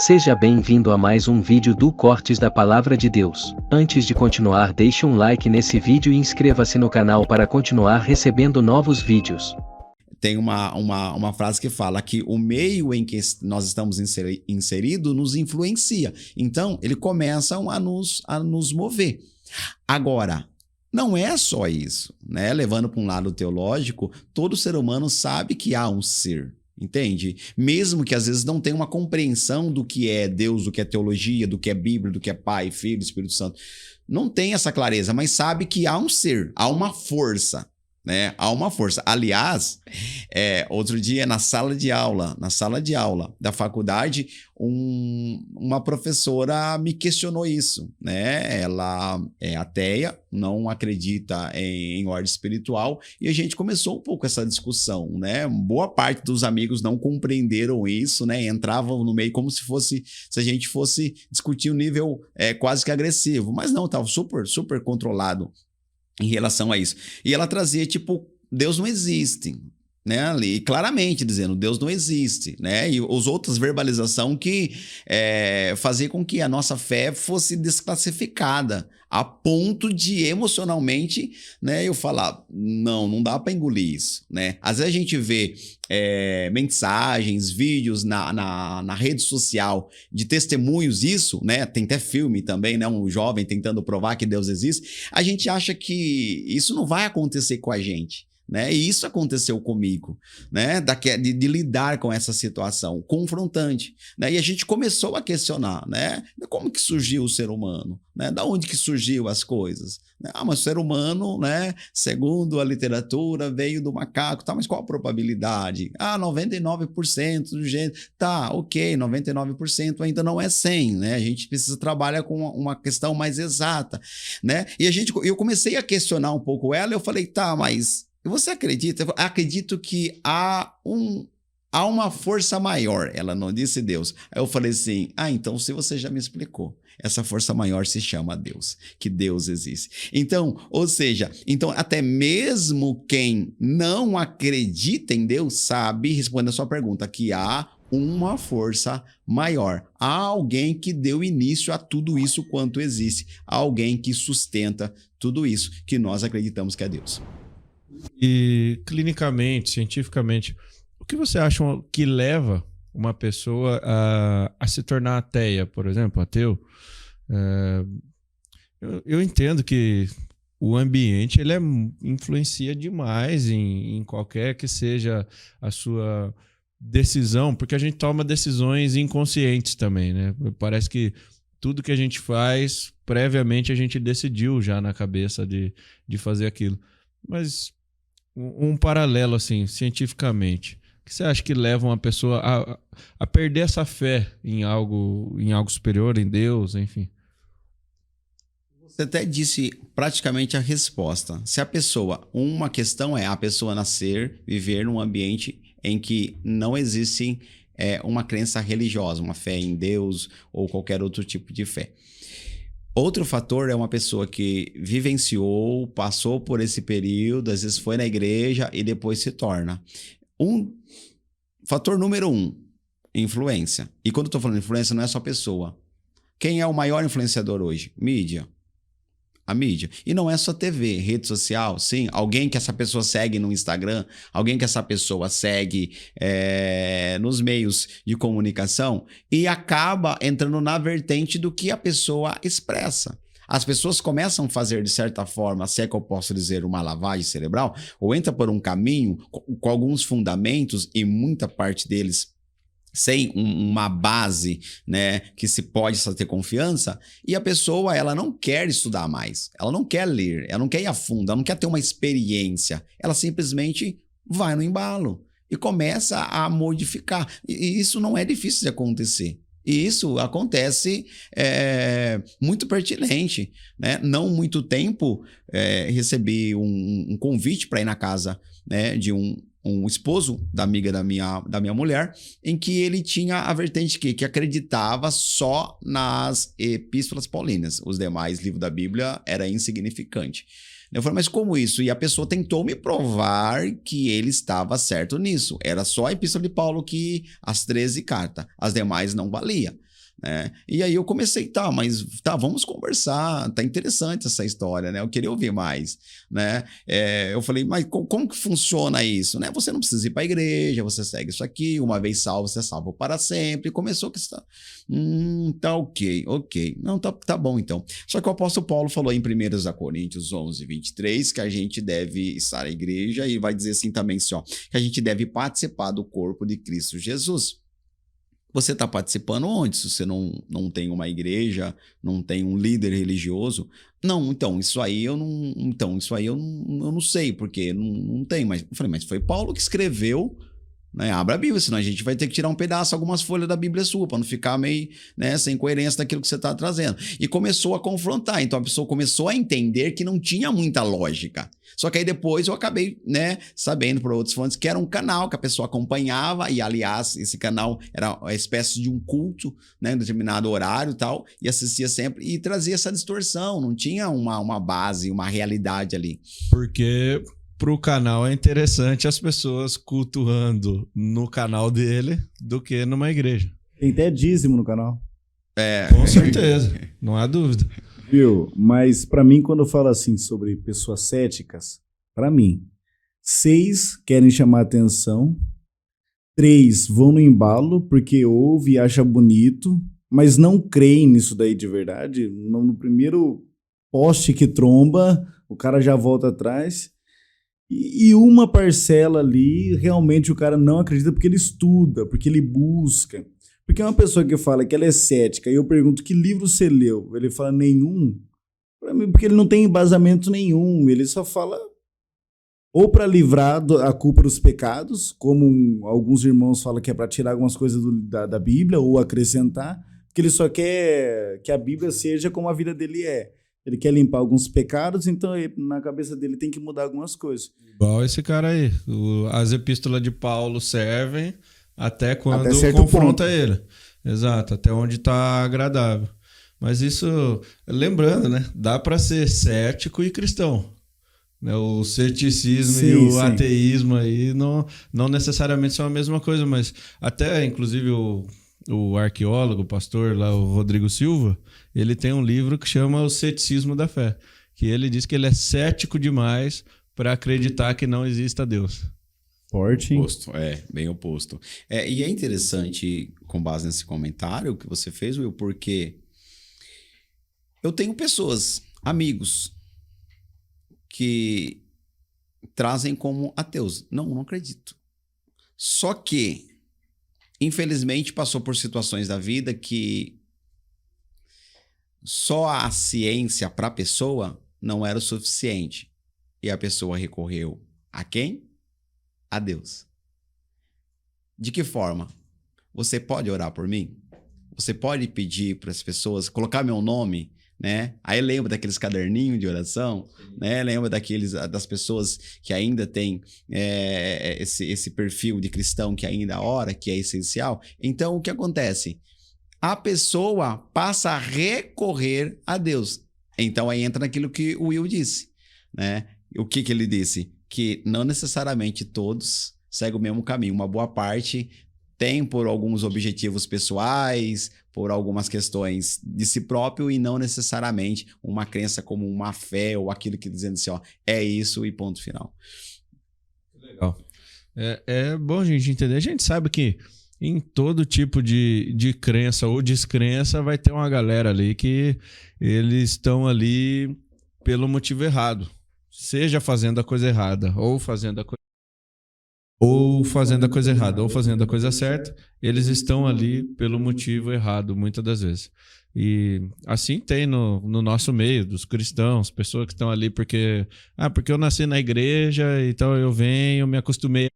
Seja bem-vindo a mais um vídeo do Cortes da Palavra de Deus. Antes de continuar, deixe um like nesse vídeo e inscreva-se no canal para continuar recebendo novos vídeos. Tem uma frase que fala que o meio em que nós estamos inseridos nos influencia. Então, ele começa a nos mover. Agora, não é só isso, né? Levando para um lado teológico, todo ser humano sabe que há um ser. Entende? Mesmo que às vezes não tenha uma compreensão do que é Deus, do que é teologia, do que é Bíblia, do que é Pai, Filho, Espírito Santo. Não tem essa clareza, mas sabe que há um ser, há uma força, né? Há uma força. Aliás, outro dia na sala de aula da faculdade, uma professora me questionou isso, né? Ela é ateia, não acredita em ordem espiritual, e a gente começou um pouco essa discussão, né? Boa parte dos amigos não compreenderam isso, né? Entravam no meio como se a gente fosse discutir um nível quase que agressivo, mas não, estava super, super controlado em relação a isso. E ela trazia, tipo, Deus não existe, né? Ali, claramente dizendo, Deus não existe, né? E as outras verbalizações que fazia com que a nossa fé fosse desclassificada, a ponto de emocionalmente, né, eu falar, não dá para engolir isso, né? Às vezes a gente vê mensagens, vídeos na rede social de testemunhos isso, né? Tem até filme também, né? Um jovem tentando provar que Deus existe. A gente acha que isso não vai acontecer com a gente, né? E isso aconteceu comigo, né? De lidar com essa situação confrontante, né? E a gente começou a questionar, né? Como que surgiu o ser humano, né? Da onde que surgiu as coisas, né? Mas o ser humano, né? Segundo a literatura, veio do macaco, tá? Mas qual a probabilidade? 99% do gênero. Tá, ok, 99% ainda não é 100, né? A gente precisa trabalhar com uma questão mais exata, né? E eu comecei a questionar um pouco ela, eu falei, tá, mas você acredita? Eu acredito que há uma força maior. Ela não disse Deus. Aí eu falei assim, então se você já me explicou, essa força maior se chama Deus, que Deus existe. Então, ou seja, até mesmo quem não acredita em Deus sabe, respondendo a sua pergunta, que há uma força maior. Há alguém que deu início a tudo isso quanto existe. Há alguém que sustenta tudo isso, que nós acreditamos que é Deus. E clinicamente, cientificamente, o que você acha que leva uma pessoa a se tornar ateia, por exemplo, ateu? Eu entendo que o ambiente ele influencia demais em qualquer que seja a sua decisão, porque a gente toma decisões inconscientes também, né? Parece que tudo que a gente faz, previamente a gente decidiu já na cabeça de fazer aquilo. Mas um paralelo, assim, cientificamente, o que você acha que leva uma pessoa a perder essa fé em algo superior, em Deus, enfim? Você até disse praticamente a resposta. Uma questão é a pessoa nascer, viver num ambiente em que não existe uma crença religiosa, uma fé em Deus ou qualquer outro tipo de fé. Outro fator é uma pessoa que vivenciou, passou por esse período, às vezes foi na igreja e depois se torna. Fator número 1, influência. E quando eu estou falando influência, não é só pessoa. Quem é o maior influenciador hoje? Mídia. A mídia. E não é só TV, rede social, sim. Alguém que essa pessoa segue no Instagram, alguém que essa pessoa segue nos meios de comunicação e acaba entrando na vertente do que a pessoa expressa. As pessoas começam a fazer, de certa forma, se é que eu posso dizer, uma lavagem cerebral, ou entra por um caminho com alguns fundamentos e muita parte deles sem uma base, né, que se pode ter confiança, e a pessoa, ela não quer estudar mais, ela não quer ler, ela não quer ir a fundo, ela não quer ter uma experiência, ela simplesmente vai no embalo e começa a modificar, e isso não é difícil de acontecer. E isso acontece muito pertinente, né? Não muito tempo, recebi um convite para ir na casa, né, de um esposo da amiga da minha mulher, em que ele tinha a vertente que acreditava só nas epístolas paulinas. Os demais livros da Bíblia era insignificante. Eu falei, mas como isso? E a pessoa tentou me provar que ele estava certo nisso. Era só a epístola de Paulo, que as 13 cartas, as demais não valia. né? E aí eu comecei, vamos conversar, tá interessante essa história, né? Eu queria ouvir mais, né? Eu falei, mas como que funciona isso, né? Você não precisa ir para a igreja, você segue isso aqui, uma vez salvo, você é salvo para sempre. E começou a questão, tá ok. Não, tá bom então. Só que o apóstolo Paulo falou em 1 Coríntios 11, 23, que a gente deve estar na igreja e vai dizer assim também, assim, ó, que a gente deve participar do corpo de Cristo Jesus. Você está participando onde? Se você não tem uma igreja, não tem um líder religioso? Não, então, isso aí eu não sei, porque não tem. Mas eu falei, mas foi Paulo que escreveu, né? Abra a Bíblia, senão a gente vai ter que tirar um pedaço, algumas folhas da Bíblia sua, para não ficar meio, né, sem coerência daquilo que você está trazendo. E começou a confrontar. Então a pessoa começou a entender que não tinha muita lógica. Só que aí depois eu acabei, né, sabendo por outras fontes que era um canal que a pessoa acompanhava, e aliás, esse canal era uma espécie de um culto, né, em determinado horário e tal, e assistia sempre e trazia essa distorção, não tinha uma base, uma realidade ali. Porque pro canal é interessante as pessoas cultuando no canal dele do que numa igreja. Tem até dízimo no canal. Com certeza, não há dúvida. Viu? Mas pra mim, quando eu falo assim sobre pessoas céticas, pra mim, 6 querem chamar atenção, 3 vão no embalo porque ouve e acha bonito, mas não creem nisso daí de verdade. No primeiro poste que tromba, o cara já volta atrás. E uma parcela ali, realmente o cara não acredita porque ele estuda, porque ele busca. Porque uma pessoa que fala que ela é cética e eu pergunto que livro você leu, ele fala nenhum. Pra mim, porque ele não tem embasamento nenhum, ele só fala ou para livrar a culpa dos pecados, como alguns irmãos falam que é para tirar algumas coisas da Bíblia ou acrescentar, porque ele só quer que a Bíblia seja como a vida dele é. Ele quer limpar alguns pecados, então na cabeça dele tem que mudar algumas coisas. Igual esse cara aí. As epístolas de Paulo servem até quando ponto. confronta ele. Exato, até onde está agradável. Mas isso, lembrando, né? Dá para ser cético e cristão. Né? O ceticismo e o ateísmo aí não necessariamente são a mesma coisa, mas até, inclusive, o arqueólogo, o pastor lá, o Rodrigo Silva, ele tem um livro que chama O Ceticismo da Fé, que ele diz que ele é cético demais para acreditar que não exista Deus. Forte. Oposto, bem oposto. E é interessante, com base nesse comentário que você fez, Will, porque eu tenho pessoas, amigos, que trazem como ateus. Não acredito. Só que, infelizmente, passou por situações da vida que só a ciência para a pessoa não era o suficiente. E a pessoa recorreu a quem? A Deus. De que forma? Você pode orar por mim? Você pode pedir para as pessoas, colocar meu nome, né? Aí lembra daqueles caderninhos de oração, né? Lembra das pessoas que ainda têm esse perfil de cristão que ainda ora, que é essencial. Então, o que acontece? A pessoa passa a recorrer a Deus. Então, aí entra naquilo que o Will disse, né? O que ele disse? Que não necessariamente todos seguem o mesmo caminho. Uma boa parte tem por alguns objetivos pessoais, por algumas questões de si próprio e não necessariamente uma crença como uma fé ou aquilo que dizendo assim, ó, é isso e ponto final. Legal. É bom a gente entender. A gente sabe que em todo tipo de crença ou descrença vai ter uma galera ali que eles estão ali pelo motivo errado. Seja fazendo a coisa errada ou fazendo a coisa errada ou fazendo a coisa certa, eles estão ali pelo motivo errado, muitas das vezes. E assim tem no nosso meio, dos cristãos, pessoas que estão ali porque eu nasci na igreja, então eu venho, me acostumei,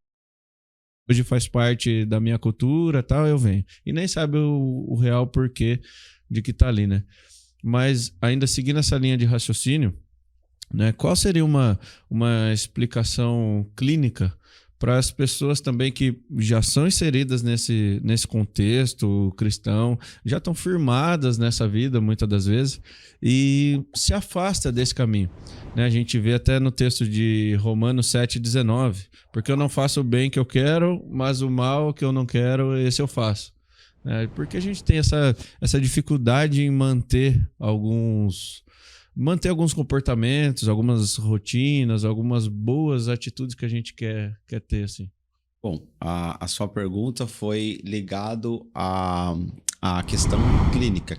hoje faz parte da minha cultura, tal, eu venho. E nem sabe o real porquê de que tá ali, né? Mas ainda seguindo essa linha de raciocínio, né, qual seria uma explicação clínica para as pessoas também que já são inseridas nesse contexto cristão, já estão firmadas nessa vida, muitas das vezes, e se afasta desse caminho. Né? A gente vê até no texto de Romanos 7,19, porque eu não faço o bem que eu quero, mas o mal que eu não quero, esse eu faço. né? Porque a gente tem essa dificuldade em manter alguns comportamentos, algumas rotinas, algumas boas atitudes que a gente quer ter, assim. Bom, a sua pergunta foi ligado à questão clínica.